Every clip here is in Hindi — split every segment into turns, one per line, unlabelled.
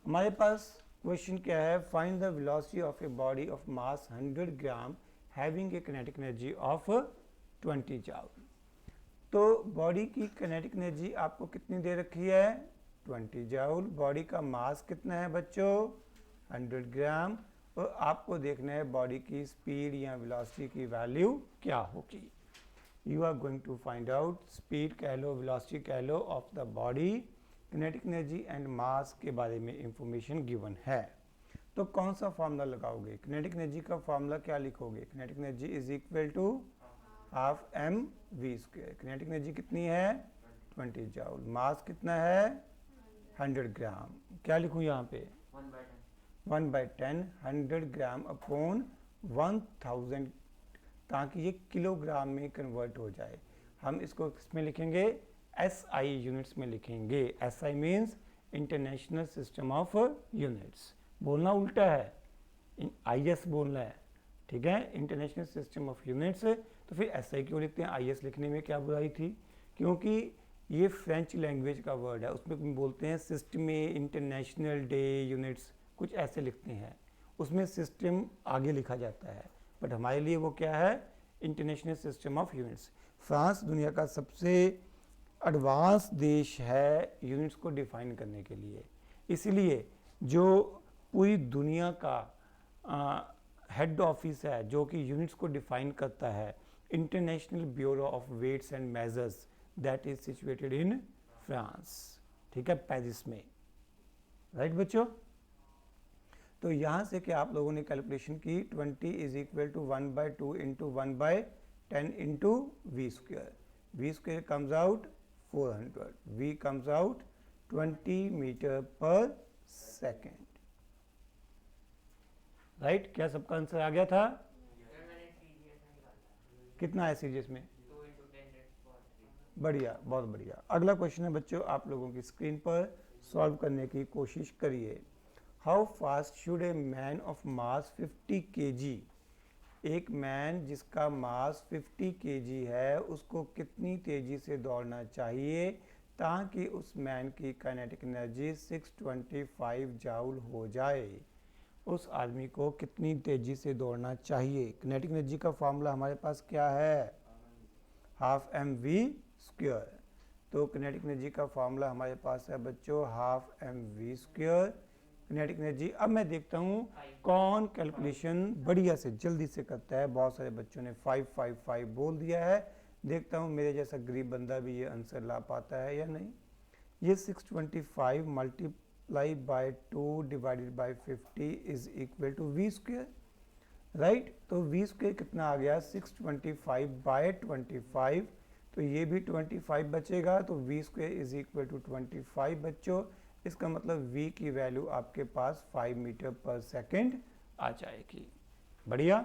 हमारे पास क्वेश्चन क्या है, find the velocity of a body of mass 100 gram having a kinetic energy of 20 joule. तो बॉडी की किनेटिक एनर्जी आपको कितनी दे रखी है, 20 जूल। बॉडी का मास कितना है बच्चों, 100 ग्राम। और आपको देखना है बॉडी की स्पीड या वेलोसिटी की वैल्यू क्या होगी। You are going to find out speed कह लो, वेलोसिटी कह लो of the body, kinetic energy and mass के बारे में इंफॉर्मेशन गिवन है। तो कौन सा फार्मूला लगाओगे, किनेटिक एनर्जी का फार्मूला क्या लिखोगे, kinetic energy is equal to half m v square. Kinetic energy कितनी है, 20 जूल। मास कितना है, 100 ग्राम। क्या लिखूं यहाँ पे, 1/10, 100 ग्राम अपॉन 1000, ताकि ये किलोग्राम में कन्वर्ट हो जाए। हम इसको किसमें लिखेंगे, SI यूनिट्स में लिखेंगे। SI means international system of units. बोलना उल्टा है, IS बोलना है, ठीक है, इंटरनेशनल सिस्टम ऑफ यूनिट्स। तो फिर SI क्यों लिखते हैं, IS लिखने में क्या बुराई थी, क्योंकि ये फ्रेंच लैंग्वेज का वर्ड है, उसमें बोलते हैं सिस्टम इंटरनेशनल डे यूनिट्स, कुछ ऐसे लिखते हैं, उसमें सिस्टम आगे लिखा जाता है। बट हमारे लिए वो क्या है, international system of units. France दुनिया का सबसे एडवांस देश है यूनिट्स को डिफाइन करने के लिए, इसलिए जो पूरी दुनिया का हेड ऑफिस है जो कि यूनिट्स को डिफाइन करता है, International Bureau of Weights and Measures, that is situated in France, ठीक है, पेरिस में, राइट बच्चों। तो यहाँ से क्या आप लोगों ने कैलकुलेशन की, 20 is equal to 1/2 into 1/10 into we square. V square comes out 400, v comes out 20 metre पर सेकेंड, राइट। क्या सबका आंसर आ गया था, कितना है सीरीज में, बढ़िया, बहुत बढ़िया। अगला क्वेश्चन है बच्चों, आप लोगों की स्क्रीन पर सॉल्व करने की कोशिश करिए। How fast should a man of mass 50 kg, एक मैन जिसका मास 50 kg है उसको कितनी तेजी से दौड़ना चाहिए ताकि उस मैन की काइनेटिक एनर्जी 625 जूल हो जाए। उस आदमी को कितनी तेजी से दौड़ना चाहिए। किनेटिक एनर्जी का फॉर्मूला हमारे पास क्या है, हाफ एम वी स्क्वायर। तो किनेटिक एनर्जी का फॉर्मूला हमारे पास है बच्चों half m v square kinetic energy. अब मैं देखता हूँ कौन कैलकुलेशन बढ़िया से जल्दी से करता है। बहुत सारे बच्चों ने 555 बोल दिया है, देखता हूँ मेरे जैसा गरीब बंदा भी ये आंसर ला पाता है या नहीं। ये 625 multiply by 2 divided by 50 is equal to v square, right. तो वी स्क्वायर कितना आ गया, 625 बाय 25, तो ये भी 25 बचेगा, तो v square is equal to 25 बच्चों। इसका मतलब v की वैल्यू आपके पास 5 मीटर पर सेकेंड आ जाएगी। बढ़िया,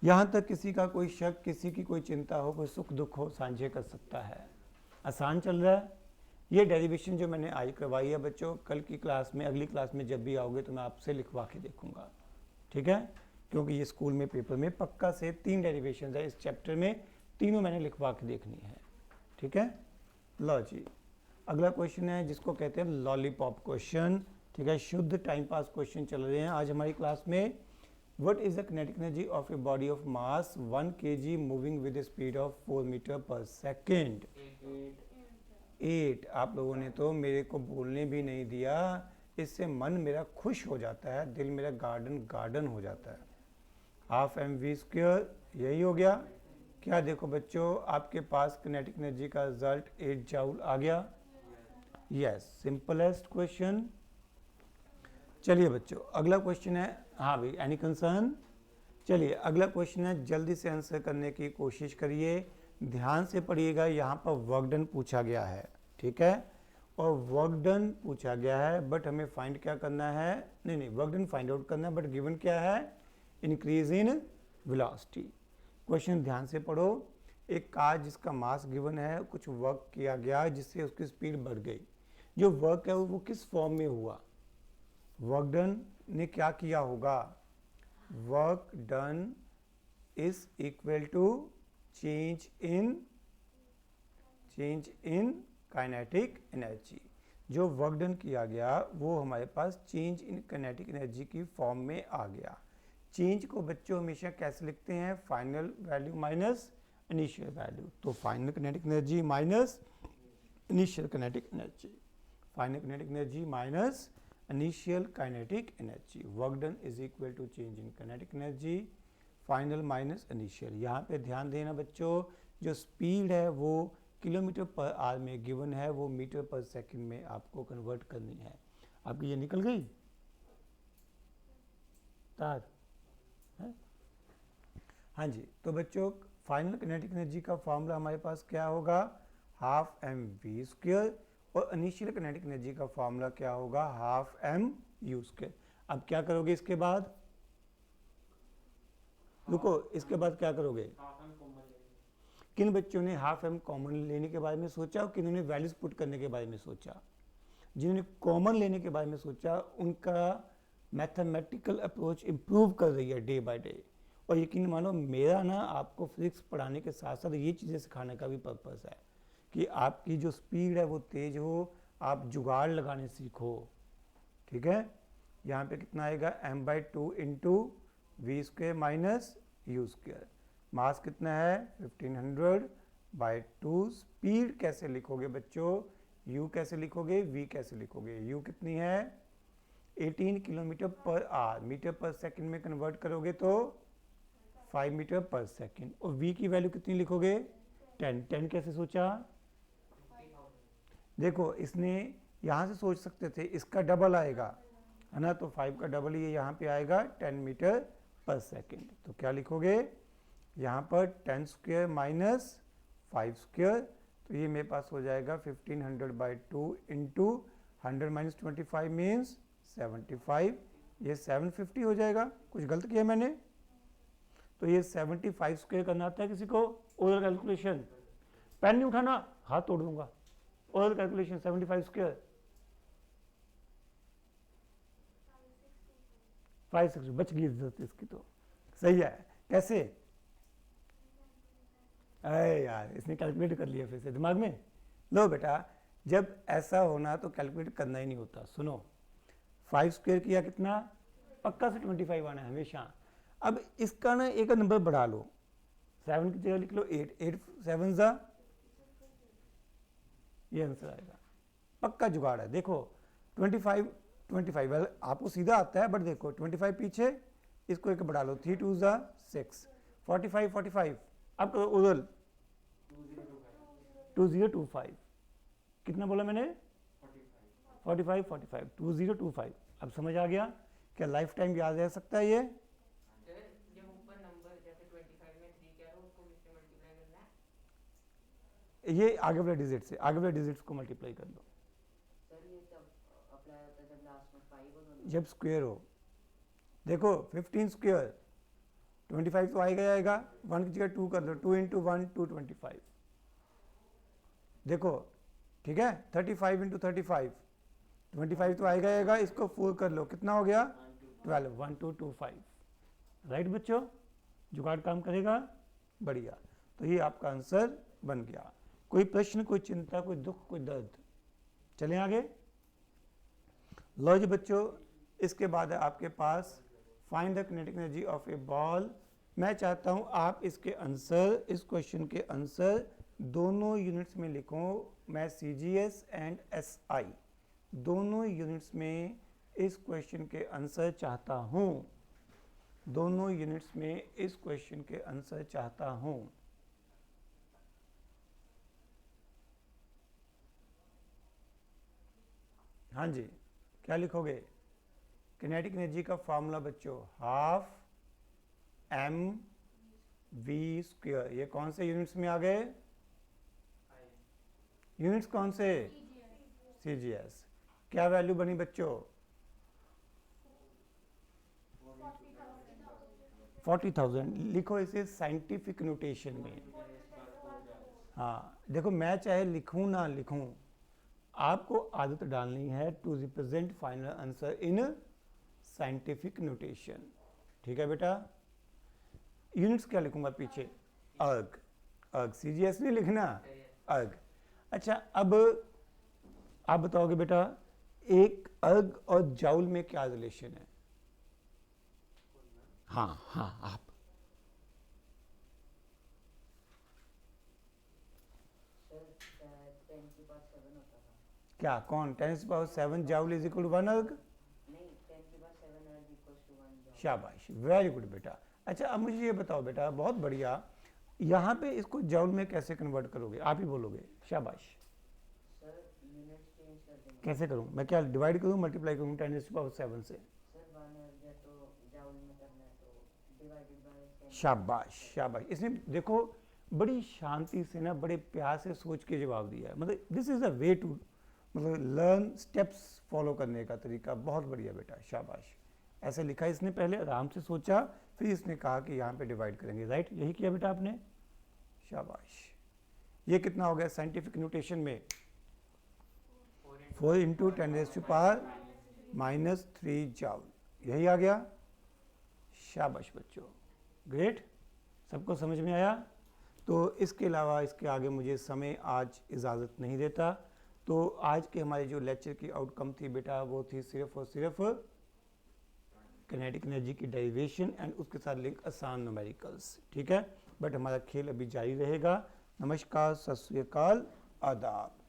यहाँ तक किसी का कोई शक, किसी की कोई चिंता हो, कोई सुख दुख हो, साझे कर सकता है। आसान चल रहा है। ये डेरिवेशन जो मैंने आज करवाई है बच्चों, कल की क्लास में, अगली क्लास में जब भी आओगे तो मैं आपसे लिखवा के देखूंगा, ठीक है, क्योंकि ये स्कूल में पेपर में पक्का से 3 डेरिवेशन है इस चैप्टर में, तीनों मैंने लिखवा के देखनी है, ठीक है। लो जी, अगला क्वेश्चन है जिसको कहते हैं लॉलीपॉप क्वेश्चन, ठीक है, शुद्ध टाइम पास क्वेश्चन चल रहे हैं आज हमारी क्लास में। What is the kinetic energy of a body of mass 1 kg moving with speed of 4 metre पर सेकेंड। 8। आप लोगों ने तो मेरे को बोलने भी नहीं दिया, इससे मन मेरा खुश हो जाता है, दिल मेरा गार्डन गार्डन हो जाता है। हाफ एम वी स्क्वायर, यही हो गया क्या। देखो बच्चों, आपके पास किनेटिक एनर्जी का रिजल्ट 8 जूल आ गया। Yes, simplest question. चलिए बच्चों, अगला क्वेश्चन है, हाँ भाई, एनी कंसर्न। चलिए अगला क्वेश्चन है, जल्दी से आंसर करने की कोशिश करिए, ध्यान से पढ़िएगा। यहाँ पर वर्क डन पूछा गया है, ठीक है, और वर्क डन पूछा गया है, बट हमें फाइंड क्या करना है, नहीं वर्क डन फाइंड आउट करना है, बट गिवन क्या है, इंक्रीज इन वेलोसिटी। क्वेश्चन ध्यान से पढ़ो। एक कार जिसका मास गिवन है, कुछ वर्क किया गया जिससे उसकी स्पीड बढ़ गई। जो वर्क है वो किस फॉर्म में हुआ, वर्क डन ने क्या किया होगा, work done is equal to change in kinetic energy. जो वर्क डन किया गया वो हमारे पास चेंज इन काइनेटिक एनर्जी की फॉर्म में आ गया। चेंज को बच्चों हमेशा कैसे लिखते हैं, final value minus initial value. तो final kinetic energy minus initial kinetic energy, final kinetic energy minus initial kinetic energy, work done is equal to change in kinetic energy final minus initial. यहाँ पे ध्यान देना बच्चों, जो स्पीड है वो किलोमीटर पर आवर में गिवन है, वो मीटर पर सेकंड में आपको कन्वर्ट करनी है। आपकी ये निकल गई तार है? हाँ जी। तो बच्चों फाइनल काइनेटिक एनर्जी का फॉर्मूला हमारे पास क्या होगा, हाफ एम वी स्क्वायर, और इनिशियल काइनेटिक एनर्जी का फॉर्मूला क्या होगा, हाफ एम यू स्क्वायर। अब क्या करोगे इसके बाद, रुको, इसके बाद क्या करोगे, किन बच्चों ने हाफ एम कॉमन लेने के बारे में सोचा और किन्होंने वैल्यूज पुट करने के बारे में सोचा। जिन्होंने कॉमन लेने के बारे में सोचा उनका मैथमेटिकल अप्रोच इम्प्रूव कर रही है डे बाय डे। और यकीन मानो मेरा ना आपको फिजिक्स पढ़ाने के साथ साथ ये चीज़ें सिखाने का भी पर्पस है कि आपकी जो स्पीड है वो तेज़ हो, आप जुगाड़ लगाने सीखो। ठीक है, यहाँ पे कितना आएगा, m/2 into we square minus U square. Mass कितना है 1500/2। स्पीड कैसे लिखोगे बच्चों, u कैसे लिखोगे, v कैसे लिखोगे। u कितनी है 18 किलोमीटर पर आवर, मीटर पर सेकंड में कन्वर्ट करोगे तो 5 मीटर पर सेकंड। और v की वैल्यू कितनी लिखोगे 10। 10 कैसे सोचा, देखो इसने यहाँ से सोच सकते थे इसका डबल आएगा है ना, तो 5 का डबल ये यहाँ पे आएगा 10 मीटर पर सेकंड। तो क्या लिखोगे यहाँ पर 10 स्क्वायर माइनस 5 स्क्वायर, तो ये मेरे पास हो जाएगा 1500/2 इंटू 100 माइनस 25 मीन्स 75, ये 750 हो जाएगा। कुछ गलत किया मैंने, तो ये 75 स्क्वायर करना आता है किसी को, ओरल कैलकुलेशन, पेन नहीं उठाना हाथ तोड़ दूंगा। ओरल कैलकुलेशन 75 स्क्वायर 560, बच गई इज्जत इसकी तो, सही है। कैसे, अरे यार इसने कैलकुलेट कर लिया फिर से दिमाग में। लो बेटा, जब ऐसा होना तो कैलकुलेट करना ही नहीं होता। सुनो, 5 स्क्वायर किया कितना, पक्का से 25 आना है हमेशा। अब इसका ना एक नंबर बढ़ा लो, 7 की जगह लिख लो 8, 8 7 जा, ये आंसर आएगा, पक्का जुगाड़ है। देखो 25 वेल आपको सीधा आता है, बट देखो 25 पीछे, इसको एक बढ़ा लो, 3 2 जा 6, 45 अब करो उधर 2025, कितना बोला मैंने 45 2025। अब समझ आ गया क्या, लाइफ टाइम याद रह सकता है ये। ये आगे वाले डिजिट से, आगे वाले डिजिट्स को मल्टीप्लाई कर लो जब स्क्वायर हो। देखो 15 स्क्वायर 25 तो आएगा, 1 की जगह 2 कर लो, 2 इंटू 1 225। देखो ठीक है, 35 इंटू 35, 25 तो आएगा, इसको 4 कर लो, कितना हो गया 12, 1225। राइट बच्चों, जुगाड़ काम करेगा, बढ़िया। तो ये आपका आंसर बन गया। कोई प्रश्न, कोई चिंता, कोई दुख, कोई दर्द, चलें आगे। लो जी बच्चों, इसके बाद है आपके पास find the kinetic energy of a ball. मैं चाहता हूं आप इसके आंसर, इस क्वेश्चन के आंसर दोनों यूनिट्स में लिखो। मैं CGS एंड SI दोनों यूनिट्स में इस क्वेश्चन के आंसर चाहता हूं, दोनों यूनिट्स में इस क्वेश्चन के आंसर चाहता हूं। हाँ जी, क्या लिखोगे, काइनेटिक एनर्जी का फॉर्मूला बच्चों हाफ mv स्क्वायर। ये कौन से यूनिट्स में आ गए, यूनिट्स कौन से, CGS। क्या वैल्यू बनी बच्चों 40,000। लिखो इसे साइंटिफिक नोटेशन में। हाँ देखो, मैं चाहे लिखूं ना लिखूं, आपको आदत डालनी है to represent final answer in scientific notation. ठीक है बेटा, यूनिट्स क्या लिखूंगा पीछे, अर्ग, CGS नहीं लिखना, अर्ग। अच्छा, अब आप बताओगे बेटा एक अर्ग और जाउल में क्या रिलेशन है? हाँ हाँ आप क्या कौन 10⁻⁷ जाउल इज इक्वल टू 1 अर्ग? शाबाश, वेरी गुड बेटा। अच्छा अब मुझे ये बताओ बेटा, बहुत बढ़िया, यहाँ पे इसको जाउल में कैसे कन्वर्ट करोगे? आप ही बोलोगे। शाबाश। कैसे करूँ मैं? क्या डिवाइड करूँ, मल्टीप्लाई करूँ 10⁻⁷ से? शाबाश शाबाश। इसने देखो बड़ी शांति से ना, बड़े प्यार से सोच के जवाब दिया है। मतलब this is a way to मतलब लर्न, स्टेप्स फॉलो करने का तरीका। बहुत बढ़िया बेटा, शाबाश। ऐसे लिखा इसने, पहले आराम से सोचा, फिर इसने कहा कि यहाँ पे डिवाइड करेंगे। राइट, यही किया बेटा आपने। शाबाश। ये कितना हो गया साइंटिफिक नोटेशन में? 4 × 10⁻³ जाउल, यही आ गया। शाबाश बच्चों, ग्रेट। सबको समझ में आया? तो इसके अलावा इसके आगे मुझे समय आज इजाज़त नहीं देता। तो आज के हमारे जो लेक्चर की आउटकम थी बेटा, वो थी सिर्फ और सिर्फ किनेटिक एनर्जी की डेरिवेशन एंड उसके साथ लिंक आसान न्यूमेरिकल्स। ठीक है, बट हमारा खेल अभी जारी रहेगा। नमस्कार, सत श्री अकाल, आदाब।